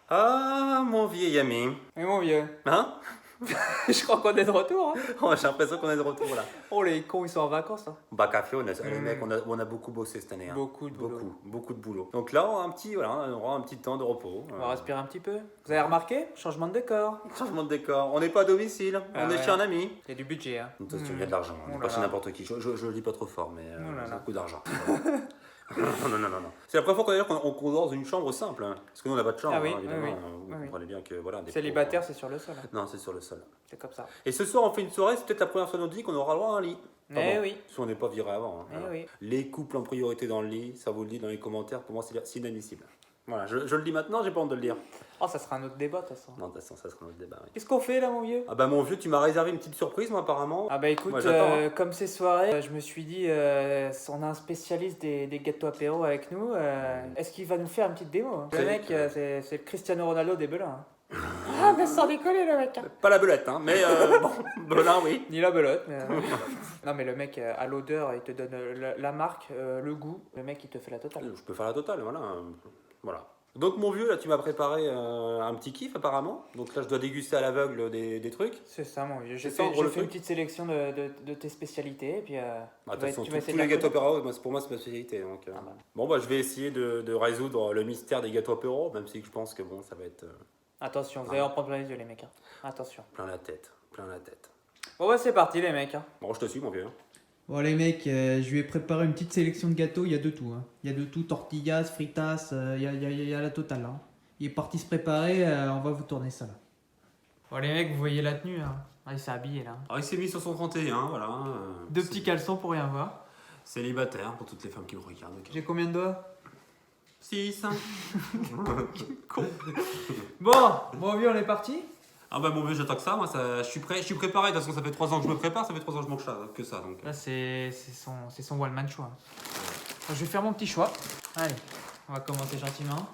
Ah, mon vieil ami. Mais mon vieux, Hein? je crois qu'on est de retour. Hein. Oh, j'ai l'impression qu'on est de retour là. Oh, les cons, ils sont en vacances. Hein. Bah, café, les mecs, on a beaucoup bossé cette année. Hein. Beaucoup de boulot. Beaucoup de boulot. Donc là, on aura un petit temps de repos. On va respirer un petit peu. Vous avez remarqué? Changement de décor. Changement de décor. On n'est pas à domicile, Ah on est ouais. chez un ami. Il y a du budget. Hein. Donc, il y a de l'argent, on Oh n'est là pas chez là. n'importe qui. Je le dis pas trop fort, mais Oh là c'est là. beaucoup d'argent. Non. C'est la première fois d'ailleurs qu'on dort dans une chambre simple. Hein. Parce que nous, on n'a pas de chambre, Ah oui, hein, évidemment. oui. Vous Oui, oui. comprenez bien que voilà. Des Célibataire, pauvres, c'est sur le sol. Hein. Non, c'est sur le sol. C'est comme ça. Et ce soir, on fait une soirée, c'est peut-être la première fois de notre vie qu'on aura le droit à un lit. Eh oui. Si on n'est pas viré avant. Hein. Eh Voilà. oui. Les couples en priorité dans le lit, ça vous le dit dans les commentaires, pour moi c'est inadmissible. Voilà, je le dis maintenant, j'ai pas honte de le dire. Oh, ça sera un autre débat, de toute façon. Non, de toute façon, ça sera notre débat. Oui. Qu'est-ce qu'on fait là, mon vieux? Ah bah mon vieux, tu m'as réservé une petite surprise, moi apparemment. Ah bah écoute, Moi, j'attends, hein. comme c'est soirée, je me suis dit, on a un spécialiste des gâteaux apéro avec nous. Est-ce qu'il va nous faire une petite démo? Hein? Le C'est- mec, c'est le Cristiano Ronaldo des Belins. Hein. Ah, mais sans décoller, le mec. Hein. Pas la belette, hein, mais bon, Belin, oui. Ni la belote. Mais, non, mais le mec, à l'odeur, il te donne la marque, le goût. Le mec, il te fait la totale. Je peux faire la totale, voilà. Voilà. Donc mon vieux, là, tu m'as préparé un petit kiff apparemment. Donc là, je dois déguster à l'aveugle des trucs. C'est ça, mon vieux. J'ai C'est ça, en fait, gros, j'ai le fait une truc. petite sélection de tes spécialités. Et puis, Bah, de tu toute vas, façon, tu vas essayer tous de les la gâteaux reconnaître. apéro, pour moi, c'est ma spécialité. Donc, Ah bah. Bon, bah, je vais essayer de résoudre le mystère des gâteaux apéro, même si je pense que bon, ça va être Attention, vous allez en prendre plein les yeux, les mecs. Hein. Attention. plein la tête, plein la tête. Bon, bah, c'est parti, les mecs. Hein. Bon, je te suis, mon vieux. Bon les mecs, je lui ai préparé une petite sélection de gâteaux, il y a de tout. Hein. Il y a de tout, tortillas, fritas, il y a la totale. Hein. Il est parti se préparer, on va vous tourner ça là. Bon, les mecs, vous voyez la tenue. Hein. Ah, il s'est habillé là. Alors, il s'est mis sur son 31, voilà. Deux petits caleçons pour rien voir. Célibataire pour toutes les femmes qui me regardent. J'ai combien de doigts? 6. Bon, vieux, on est parti. Ah bah mon vieux, j'attends que ça, moi je suis prêt, je suis préparé, de toute façon ça fait 3 ans que je me prépare, ça fait 3 ans que je mange que ça donc. Là, c'est son one-man choix. Je vais faire mon petit choix. Allez, on va commencer gentiment.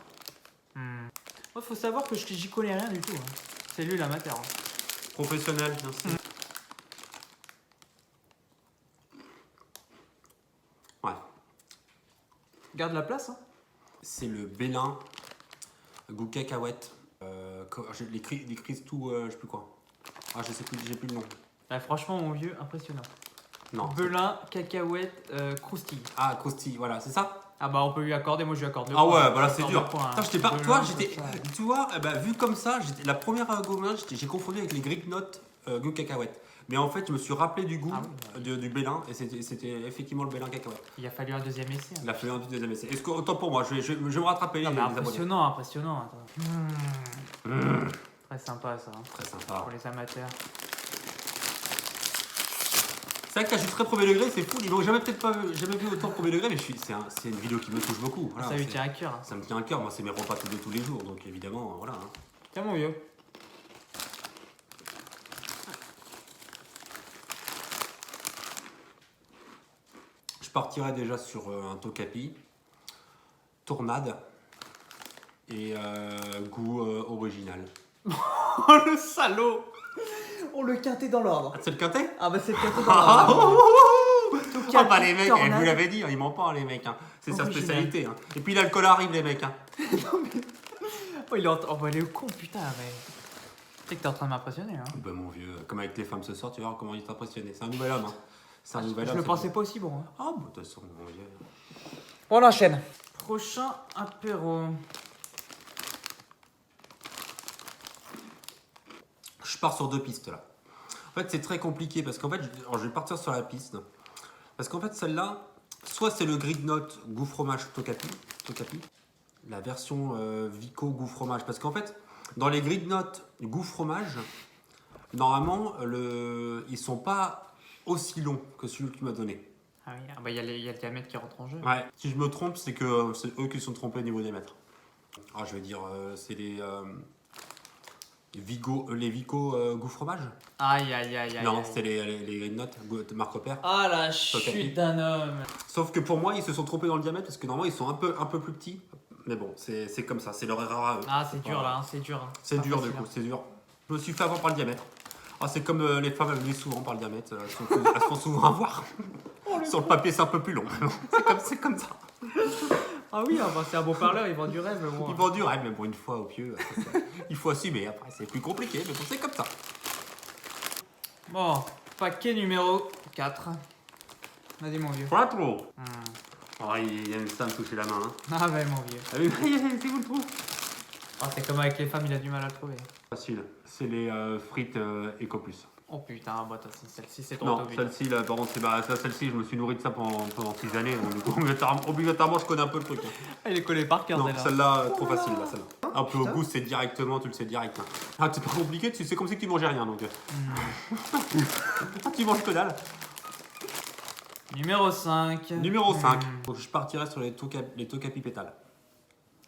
Moi, faut savoir que j'y connais rien du tout. Hein. C'est lui l'amateur. Hein. Professionnel, merci. Ouais. Garde la place. Hein. C'est le Bélin goût cacahuète. Les crises tout, je sais plus quoi. Ah je sais plus, j'ai plus le nom. Franchement, mon vieux, impressionnant. Non. Belin, cacahuète, croustille. Ah croustille, voilà, c'est ça. Ah bah on peut lui accorder, moi je lui accorde 2 Ah points. ouais, bah là c'est Accorde dur. 2 points, hein. Putain, j'étais pas. Belin, Toi, comme j'étais. ça. Tu vois, vu comme ça, la première gourmand, j'ai confondu avec les Greek Notes goût cacahuète. Mais en fait, je me suis rappelé du goût Ah oui. du Bélin et c'était effectivement le Bélin cacahuète. Il a fallu un deuxième essai. Hein. Il a fallu un deuxième essai. Est-ce que, autant pour moi, je vais me rattraper. Non, mais les abonnés. impressionnant. Attends. Très sympa ça, hein, Très sympa. pour les amateurs. C'est vrai que là, je suis très premier degré, c'est fou. Ils n'ont jamais vu autant premier degré, mais c'est une vidéo qui me touche beaucoup. Voilà, Ça lui tient à cœur. Hein. ça me tient à cœur. Moi, c'est mes repas de tous les jours, donc évidemment, voilà. Hein. Tiens mon vieux. Je partirai déjà sur un tokapi, tornade et goût original. Oh le salaud. Oh le quintet dans l'ordre. Ah, c'est le quintet? Ah bah c'est le quintet dans l'ordre. Ah bah les mecs, Tornade. vous l'avez dit, hein, ils mentent pas les mecs. Hein. C'est sa Original. spécialité. Hein. Et puis l'alcool arrive les mecs. Hein. Oh il est oh bah il est con putain mais. Tu sais que t'es en train de m'impressionner hein. Bah mon vieux, comme avec les femmes ce soir, tu vas voir comment il est impressionné. C'est un nouvel homme. Hein. C'est un nouvel Je homme. le c'est pensais bon. pas aussi bon. Hein. Ah bah de toute façon, mon vieux. On enchaîne. Prochain apéro. Je pars sur 2 pistes là. En fait, c'est très compliqué parce qu'en fait, je vais partir sur la piste. Parce qu'en fait, celle-là, soit c'est le Greek Note goût fromage tokapi, la version Vico goût fromage. Parce qu'en fait, dans les Greek Note goût fromage, normalement, ils sont pas aussi longs que celui que tu m'as donné. Ah oui, ah bah il y a le diamètre qui rentre en jeu. Ouais. Si je me trompe, c'est que c'est eux qui se sont trompés au niveau des mètres. Ah, je vais dire, c'est les Vico goût fromage. Aïe. Non, c'est les Green Notes, Marc Repère. Ah la Tokapi. chute d'un homme. Sauf que pour moi, ils se sont trompés dans le diamètre parce que normalement, ils sont un peu plus petits. Mais bon, c'est comme ça, c'est leur erreur à eux. Ah c'est dur là, hein, c'est dur. Hein. C'est pas dur facile, du coup, hein. c'est dur. Je me suis fait avoir par le diamètre. Ah, c'est comme les femmes, elles me disent souvent par le diamètre. Elles se font souvent avoir. Sur le papier, c'est un peu plus long. C'est comme ça. Ah oui, bah, c'est un beau parleur, il vend du rêve. Bon. Il vend du rêve, mais bon, une fois au pieu, il faut assumer. Après, c'est plus compliqué, mais bon, c'est comme ça. Bon, paquet numéro 4. Vas-y, mon vieux. Pas trop. Hmm. Oh, il aime ça me toucher la main. Hein. Ah ouais, mon vieux. Ah oui, c'est vous le trouvez. Ah, c'est comme avec les femmes, il a du mal à le trouver. Facile. C'est les frites Eco Plus. Oh putain, bah celle-ci c'est trop Non, tôt vite. celle-ci, là, par contre, celle-ci, je me suis nourri de ça pendant 6 années. Donc, du coup, obligatoirement, je connais un peu le truc. Hein. Elle est collée par cœur, Non, celle-là. celle-là, trop facile, là, celle-là. Un peu au goût, c'est directement, tu le sais direct. Hein. Ah, c'est pas compliqué, c'est comme si tu mangeais rien, donc. Ah, tu manges que dalle. Numéro 5. Numéro 5. Donc, je partirai sur les Tokapi pétales.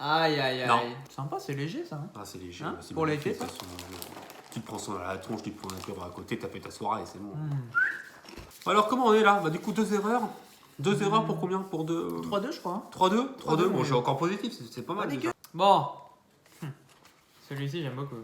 Aïe aïe Non. aïe. Sympa, c'est léger ça. Hein. Ah, c'est léger. Hein, c'est pour magnifique, l'été, ça. de toute façon. Tu te prends ça dans la tronche, tu te prends un apéro à côté, t'as fait ta soirée, c'est bon. Alors, comment on est là? Bah, du coup, 2 erreurs. 2 erreurs pour combien? Pour 2. 3-2 je crois. Hein. 3-2. 3-2, bon, oui. je suis encore positif, c'est pas mal. Pas déjà. dégueu. Bon. Celui-ci j'aime beaucoup.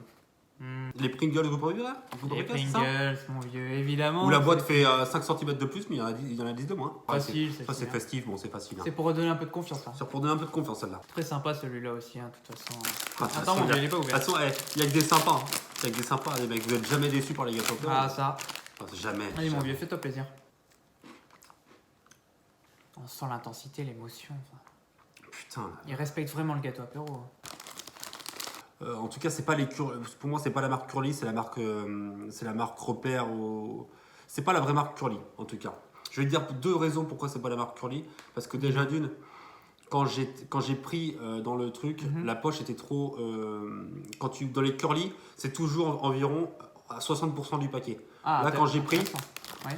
Les Pringles, vous préférez là? Les Pringles, mon vieux, évidemment. Où la boîte c'est- fait 5 cm de plus, mais il y en a 10 de moins. Ouais, Facile, Ça, c'est c'est bien. festif, bon, c'est facile. Hein. C'est pour redonner un peu de confiance là. C'est pour donner un peu de confiance, celle-là. Très sympa celui-là aussi, hein, de toute façon. Ah, de toute Attends, façon, mon vieux, il y a- il est pas De toute ouvert. façon, il y a que des sympas. Hein. Il y a que des sympas, les mecs. Vous êtes jamais déçus par les gâteaux au Ah, ça. Jamais. Allez, mon jamais. vieux, fais-toi plaisir. On sent l'intensité, l'émotion. Enfin. Putain. Là. Il respecte vraiment le gâteau apéro. En tout cas, c'est pas les pour moi, c'est pas la marque Curly, c'est la marque Repère. C'est pas la vraie marque Curly, en tout cas. Je vais te dire 2 raisons pourquoi c'est pas la marque Curly. Parce que déjà d'une, quand j'ai pris dans le truc, la poche était trop. Dans les Curly, c'est toujours environ à 60% du paquet. Ah, Là, quand j'ai pris, Ouais.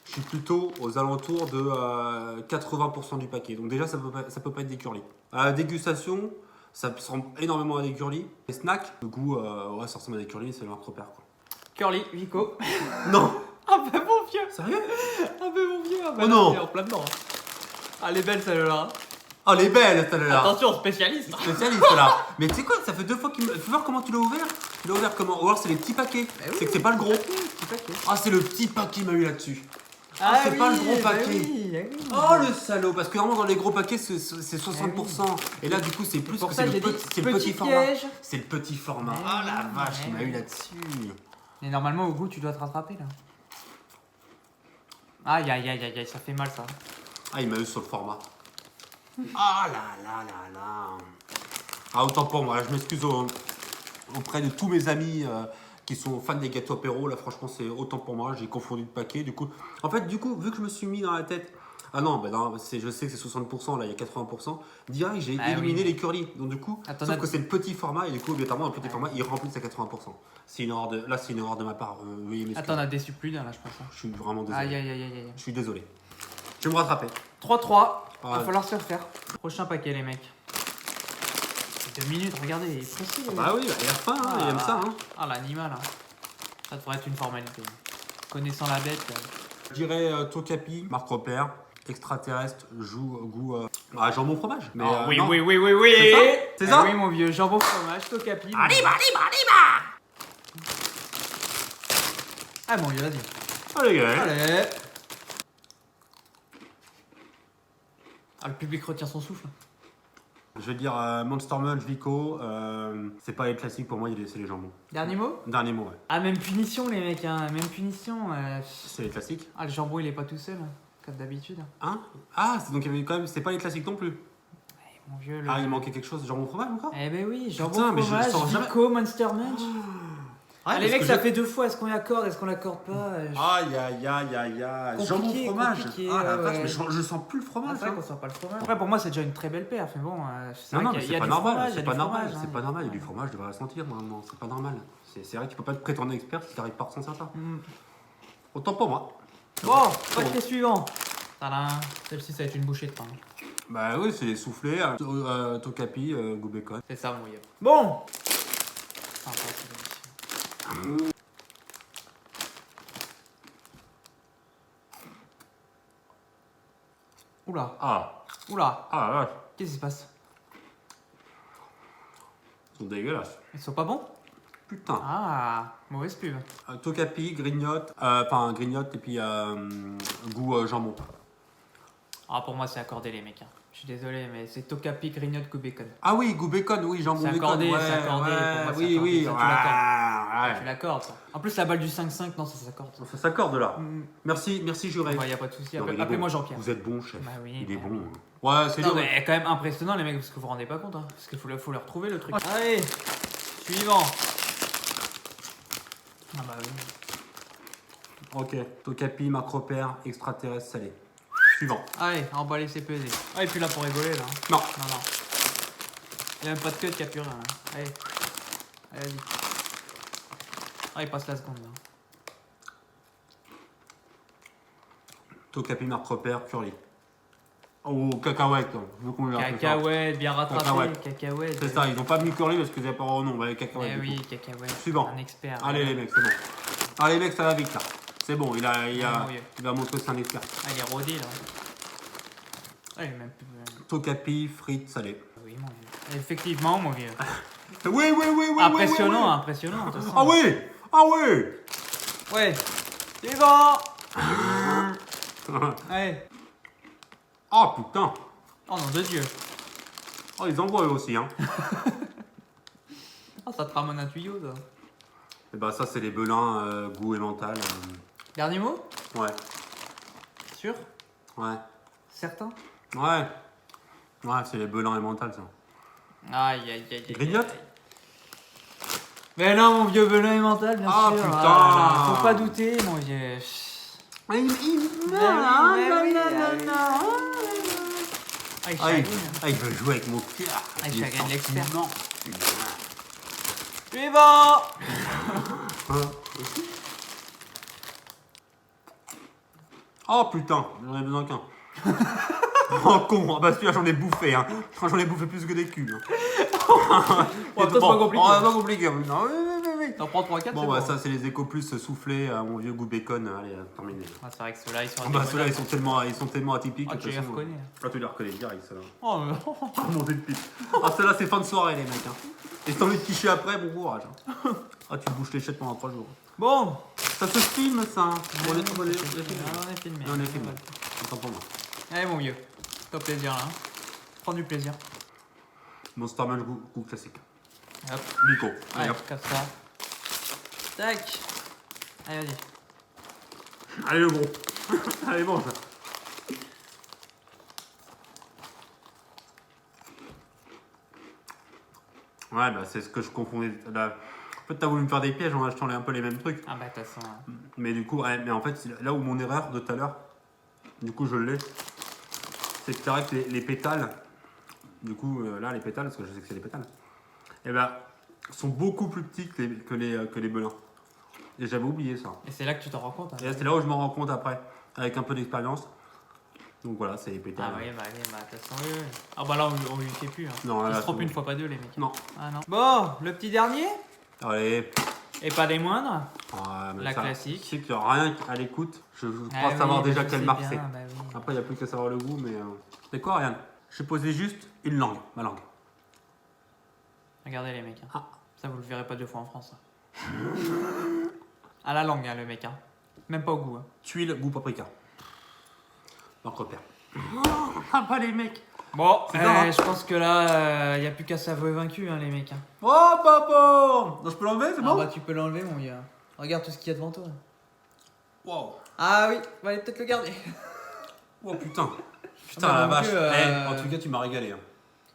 je suis plutôt aux alentours de 80% du paquet. Donc déjà, ça peut pas être des Curly. À la dégustation, ça ressemble énormément à des Curly. Les snacks, le goût, ouais, ça ressemble à des Curly, c'est le marque Repère. Quoi. Curly, Vico. Non. Ah bah mon vieux. Sérieux? Ah bah mon vieux. Ah bah Oh là, non. il est en plein dedans. Ah, elle est belle celle-là. Oh, elle est belle, celle-là. Attention, spécialiste. Spécialiste, là. Mais tu sais quoi, ça fait 2 fois qu'il me... Faut voir comment tu l'as ouvert. Tu l'as ouvert comment? Ou alors c'est les petits paquets. Bah oui. C'est que c'est pas le gros. Petit paquet. Ah, c'est le petit paquet qui m'a eu là-dessus. Ah, c'est pas le gros bah paquet. oui, oui. Oh le salaud, parce que vraiment dans les gros paquets c'est 60%. Et là du coup c'est plus Pour que ça, c'est j'ai le dit petit, petit format. piège. C'est le petit format. Mais Ah la oui, vache, il mais m'a eu oui. là-dessus. Et normalement, au goût, tu dois te rattraper là. Aïe aïe aïe aïe aïe, ça fait mal ça. Ah il m'a eu sur le format. Ah là là là là. Ah autant pour moi, là, je m'excuse auprès de tous mes amis qui sont fans des gâteaux apéro. Là franchement c'est autant pour moi, j'ai confondu le paquet. Du coup, en fait vu que je me suis mis dans la tête. Ah non, bah non je sais que c'est 60%, là il y a 80%. Direct, j'ai Ah éliminé oui. les curly. Donc du coup, Attends, sauf que c'est le petit format et du coup, obligatoirement, le petit format, il remplit ses 80%. C'est une erreur là, c'est une erreur de ma part. Veuillez m'excuser. Attends, on a déçu plus d'un là, je pense. Hein. Je suis vraiment désolé. Aïe aïe aïe aïe aïe. Je suis désolé. Je vais me rattraper. 3-3. Il Ouais. va falloir se refaire. Prochain paquet, les mecs. 2 minutes, regardez, il est précis. le Bah gars. oui, il a faim, hein, il aime ça. Hein. Ah, l'animal. Hein. Ça devrait être une formalité. Connaissant la bête. Je dirais Tokapi, marque repère, extraterrestre, goût jambon fromage. Mais, oui, non. oui, oui, oui, oui. C'est ça C'est ça Oui, mon vieux, jambon fromage, Tokapi. Arriba. Ah, mon vieux, vas-y. Allez, gars. Allez. Ah, le public retient son souffle. Je vais dire Monster Munch, Vico. C'est pas les classiques pour moi, c'est les jambons. Dernier mot? Dernier mot, ouais. Ah, même punition, les mecs, hein. Même punition. C'est les classiques. Ah, le jambon, il est pas tout seul, hein, comme d'habitude. Hein? Ah, donc il y avait quand même, c'est pas les classiques non plus. Eh, mon vieux, le... Ah, il manquait quelque chose, jambon fromage encore? Eh ben oui, jambon Putain, mais je fromage, sens jamais- Vico, Monster Munch. Ah, les parce mecs, que ça j'ai- fait 2 fois. Est-ce qu'on l'accorde? Est-ce qu'on l'accorde pas? Aïe aïe aïe aïe aïe. Compliqué, Jambon fromage. compliqué, Ah la ouais, vache, ouais. mais je sens plus le Ah, fromage. c'est vrai hein. qu'on sent pas le fromage. Après, pour moi, c'est déjà une très belle paire. Mais bon, c'est Non, vrai non, qu'il mais y a c'est pas du normal, fromage, il y a c'est du pas normal, fromage, c'est hein. pas normal. Il y a du fromage, je devrais le sentir normalement, c'est pas normal. C'est vrai que tu peux pas te prétendre expert si t'arrives pas à ressentir ça. Mm. Autant pour moi. Bon, paquet suivant. Tadam. Celle-ci, ça va être une bouchée de pain. Bah oui, c'est les soufflés, Tokapi, goût bacon. C'est ça, mon vieux. Bon. Sympa, cette émission. Oula, oula. Ah la vache, Qu'est-ce qui se passe? ils sont dégueulasses. Ils sont pas bons? Putain. Ah, mauvaise pub. Tokapi, grignote, et puis goût jambon. Ah, pour moi, c'est accordé, les mecs. Hein. Je suis désolé, mais c'est Tokapi Grignotte Goût Bacon. Ah oui, goût bacon, oui, jambon C'est bacon. accordé, Ouais, c'est accordé, ouais, pour moi, c'est oui, accordé, oui. ça, tu ouais. Tu l'accordes, ça. En plus, la balle du 5-5, non, ça s'accorde. ça. Ça s'accorde là. Mm. Merci, merci Jurek. Il n'y a pas de souci. Non, mais il est Appelez-moi bon. Jean-Pierre. Vous êtes bon, chef. Bah oui, il est bah bon. oui. Ouais, c'est Non, dur. mais quand même impressionnant, les mecs, parce que vous vous rendez pas compte. Hein, parce qu'il faut le retrouver, le truc. Allez, suivant. Ah bah oui. Ok. Tokapi, macropère, extraterrestre salé. Suivant. Allez, emballer c'est pesé. Ah, et puis là pour rigoler, là. hein. Non. Non, non. Il n'y a même pas de cut, il n'y a plus rien. Hein. Allez. Allez, vas-y. Ah, il passe la seconde, là. Tokapi, macropère, curly. Oh, cacahuète. Je veux qu'on lui rappelle ça. Cacahuète, bien rattrapé. Cacahuète. Cacahuète. C'est ça, ils n'ont pas mis curly parce qu'ils n'avaient pas au nom. Bah, les cacahuètes. Eh du oui, coup. cacahuète. Suivant. Un expert. Allez, les mecs, c'est bon. Allez, les mecs, ça va vite là. C'est bon, il Ah, oui. va montrer que c'est un expert. Ah, il est rodé, là. Ah, il est même plus. Tokapi, frites, salé. Oui, mon vieux. Effectivement, mon vieux. Oui, oui, oui, oui. Impressionnant, oui, oui. impressionnant. de toute façon. Ah oui. Ah oui. Ouais. Suivant. Allez. Ah putain. Oh non, de Dieu. Oh, ils envoient eux aussi, hein. Ah, ça te ramène un tuyau, ça. Et bah, ça, c'est les belins goût et mental. Dernier mot? Ouais, Sûr? ouais, Certain? ouais. Ouais, c'est les belins et mental, ça. Aïe, aïe, aïe, aïe. Grignote? aïe. Mais non, mon vieux venin est mental, bien Ah, sûr. putain. Là, faut pas douter, mon vieux. Ah, oui, Ah, il chagrine. il veut jouer avec mon cœur. Ah, il chagrine l'expert. Non. Suivant! Oh putain, j'en ai besoin qu'un. Oh con, ah bah celui-là j'en ai bouffé, hein. J'en ai bouffé plus que des culs. Hein. Ouais, toi, c'est pas compliqué. Oh, c'est pas compliqué. Non, oui, oui, oui, oui. T'en prends 3-4, Bon, c'est bah bon. ça c'est les échos plus soufflés, mon vieux goût bacon. Allez, terminé. Ah, c'est vrai que ceux-là, ils sont Ah bah ceux-là ils sont tellement atypiques. Ah, que tu de les toute façon, reconnais. Ah, tu les reconnais direct, ceux-là. Oh, mais... Monter de pipe. Ah, ceux-là c'est fin de soirée, les mecs. Hein. Et si t'as envie de quicher après, bon courage. Hein. Ah, tu bouges les chètes pendant 3 jours. Bon! Ça se filme, ça. On est filmé. On est filmé. Autant pour moi. Allez, mon vieux. Top plaisir, là. Prends du plaisir. Monster Munch goût classique. Hop. Nico. Allez, Allez, hop. comme ça. Tac. Allez, vas-y. Allez, le gros. Allez, mange. Ouais, bah c'est ce que je confondais. Là. En fait, t'as voulu me faire des pièges en achetant un peu les mêmes trucs. Ah bah, de toute façon... Mais du coup, ouais, mais en fait, c'est là où mon erreur de tout à l'heure, du coup, je l'ai. C'est que c'est vrai que les pétales, du coup, là, les pétales, parce que je sais que c'est des pétales, et ben, sont beaucoup plus petits que les belins. Et j'avais oublié ça. Et c'est là que tu t'en rends compte. Hein. Et c'est là où je m'en rends compte après, avec un peu d'expérience. Donc voilà, c'est les pétales. Ah oui, bah, de toute façon, oui. Ah bah là, on lui fait plus. Hein. Non, Ils là, se trompent c'est une bon. fois, pas deux, les mecs. Non. Ah non. Bon, le petit dernier. Allez. Et pas des moindres. Mais La ça, classique. Je sais qu'il n'y a rien à l'écoute. Je Ah crois oui, savoir bah, déjà je quelle sais marque bien, c'est. bah oui. Après, il n'y a plus qu'à savoir le goût, mais. C'est quoi, Ariane? J'ai posé juste une langue, ma langue. Regardez les mecs. Hein. Ah. Ça, vous le verrez pas deux fois en France. Hein. À la langue, hein, le mec. Hein. Même pas au goût. Hein. Tuile, goût paprika. Donc repère. Ah pas les mecs. Bon, C'est ça, hein. je pense que là, il n'y a plus qu'à s'avouer vaincu, hein, les mecs. Hein. Oh papa. Non, je peux l'enlever, c'est Ah bon? bah, tu peux l'enlever, mon gars. Regarde tout ce qu'il y a devant toi. Wow. Ah oui, on va aller peut-être le garder. Oh putain. Putain, Ah bah, la donc, vache. En tout cas, tu m'as régalé. Hein.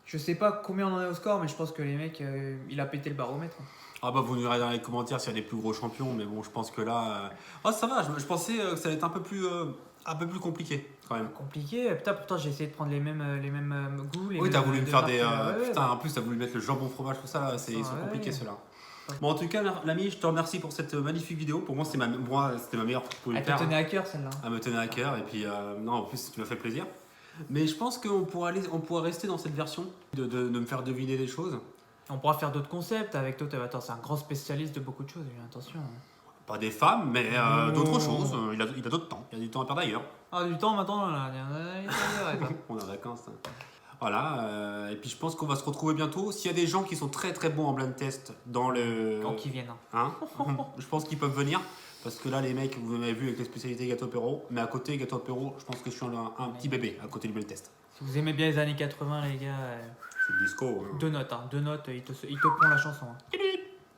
Je sais pas combien on en est au score, mais je pense que les mecs, il a pété le baromètre. Ah bah vous nous direz dans les commentaires s'il y a des plus gros champions, mais bon, je pense que là... Oh ça va, je pensais que ça allait être un peu plus compliqué, quand même. Compliqué. Putain, pourtant, j'ai essayé de prendre les mêmes goûts. Les Oui, t'as mêmes voulu me de faire marque, des... ouais, putain, bah. en plus, t'as voulu mettre le jambon fromage, tout ça, là, ils sont Ouais. compliqués, ceux-là. Bon, en tout cas, l'ami, je te remercie pour cette magnifique vidéo. Pour moi, c'était ma meilleure que je pouvais Elle te faire. tenait à cœur, celle-là. Elle me tenait à cœur, et puis, non, en plus, tu m'as fait plaisir. Mais je pense qu'on pourra rester dans cette version, de me faire deviner des choses. On pourra faire d'autres concepts avec toi. Attends, c'est un grand spécialiste de beaucoup de choses, attention. Pas des femmes, mais Oh. d'autres choses. Il a d'autres temps. Il y a du temps à perdre ailleurs. Ah, du temps maintenant, là. Il y a On est en vacances. Hein. Voilà. Et puis je pense qu'on va se retrouver bientôt. S'il y a des gens qui sont très très bons en blind test dans le. Quand ils viennent. Hein, je pense qu'ils peuvent venir. Parce que là, les mecs, vous m'avez vu avec les spécialités gâteau apéro. Mais à côté, gâteau apéro, je pense que je suis un petit bébé à côté du blind test. Si vous aimez bien les années 80, les gars, C'est le disco. Hein. 2 notes, hein. 2 notes, il te pond la chanson. Hein.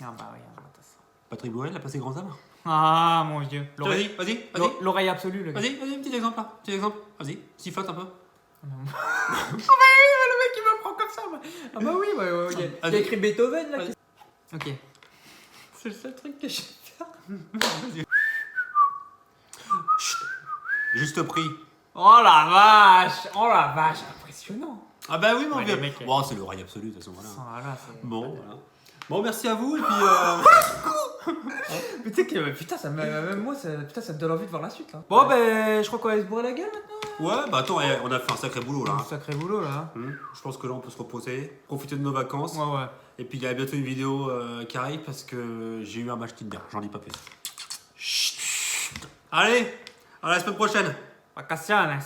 Ah bah oui, hein, t'as ça. Patrick Bruel, la passé Grand Âme. Ah mon dieu. Vas-y. L'oreille absolue, le gars. Vas-y, un petit exemple là. Petit exemple. Vas-y, sifflote un peu. Ah bah oui, le mec il me prend comme ça. Ah bah oui, il y a écrit Beethoven là. Ok. C'est le seul truc que je sais faire. Juste prix. Oh la vache, impressionnant. Ah bah oui, mon Ouais, vieux. les mecs, Bon, c'est l'oreille absolue de toute façon. Voilà. Voilà, c'est... Bon, voilà. Bon, merci à vous et puis. Mais tu sais que putain, même moi, putain, ça me donne envie de voir la suite là. Bon, ben, je crois qu'on va se bourrer la gueule maintenant. Ouais, bah attends, on a fait un sacré boulot là. Un sacré boulot là. Je pense que là on peut se reposer, profiter de nos vacances. Ouais. Et puis il y a bientôt une vidéo qui arrive parce que j'ai eu un match Tinder, j'en dis pas plus. Chut. Allez, à la semaine prochaine. Vacaciones.